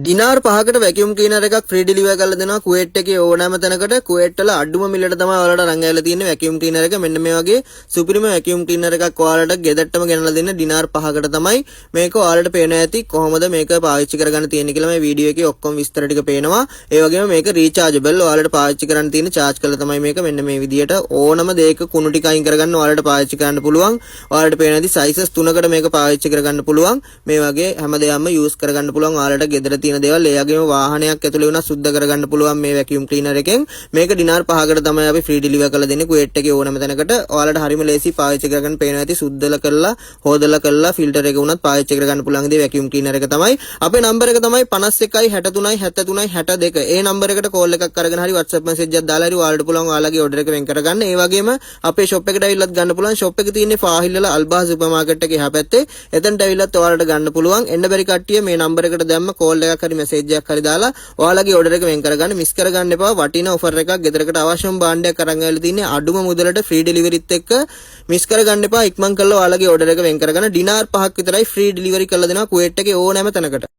දිනාර් 5කට vacuum cleaner එකක් free deliver කරලා දෙනවා කුවේට් එකේ ඕනෑම තැනකට. කුවේට් වල අඩුම මිලට තමයි ඔයාලට අරන් ඇවිල්ලා තියෙන්නේ වැකියුම් ක්ලීනර් එක. මෙන්න මේ වගේ සුපිරිම වැකියුම් ක්ලීනර් එකක් ඔයාලට ගෙදරටම ගෙනලා දෙන්න දිනාර් 5කට තමයි. මේක ඔයාලට පේනවා ඇති කොහොමද මේක පාවිච්චි කරගන්න තියෙන්නේ කියලා මේ වීඩියෝ එකේ ඔක්කොම විස්තර ටික පේනවා. ඒ වගේම මේක රීචාර්ජබල්. ඔයාලට පාවිච්චි කරන්න තියෙන charge කරලා තමයි මේක මෙන්න මේ විදියට ඕනම දෙයක කුණු ටික අයින් කරගන්න ඔයාලට පාවිච්චි කරන්න පුළුවන්. ඔයාලට පේනවා ඇති sizes 3කට මේක පාවිච්චි කරගන්න පුළුවන්. මේ වගේ හැම දෙයක්ම use කරගන්න පුළුවන්. ඔයාලට ගෙදර තියෙන දේවල් ඒ වගේම වාහනයක් ඇතුලේ වුණා සුද්ධ කරගන්න පුළුවන් මේ වැකියුම් ක්ලීනර් එකෙන්. මේක දිනාර් 5කට තමයි අපි ෆ්‍රී ඩිලිවර් කරලා දෙන්නේ කුවේට් එකේ ඕනම තැනකට. ඔයාලට හරිම ලේසි පාවිච්චි කරගන්න පේනවා ඇති. සුද්ධලා කරලා හොදලා කරලා ෆිල්ටර් එක වුණත් පාවිච්චි කරගන්න පුළුවන් දේ වැකියුම් ක්ලීනර් එක තමයි. අපේ නම්බර එක තමයි 51 63 73 62. ඒ නම්බර එකට කෝල් එකක් අරගෙන හරි WhatsApp message එකක් දාලා හරි ඔයාලට පුළුවන් ඔයාලගේ order එක වෙන් කරගන්න. ඒ වගේම අපේ shop එකට ඇවිල්ලත් ගන්න පුළුවන්. shop එක තියෙන්නේ ෆාහිල්වල අල්බා සුපර් මාකට් එකේ එහා පැත්තේ. එතනට ඇවිල්ලත් ඔයාලට ගන්න පුළුවන්. එන්න බැරි කට්ටිය මේ නම්බර එකට දැම්ම කෝල් එකක් හරි message එකක් හරි දාලා ඔයාලගේ order එක වෙන් කරගන්න. මිස් කරගන්න එපා. වටිනා offer එකක් ගෙදරකට අවශ්‍යම භාණ්ඩයක් අරන් ආවිල්ලා තින්නේ අඩුම මුදලට ෆ්‍රී ඩෙලිවරිත් එක්ක. මිස් කරගන්න එපා. ඉක්මන් කරලා ඔයාලගේ order එක වෙන් කරගන්න. දිනාර් 5ක් විතරයි ෆ්‍රී ඩෙලිවරි කරලා දෙනවා කුවේට් එකේ ඕනෑම තැනකට.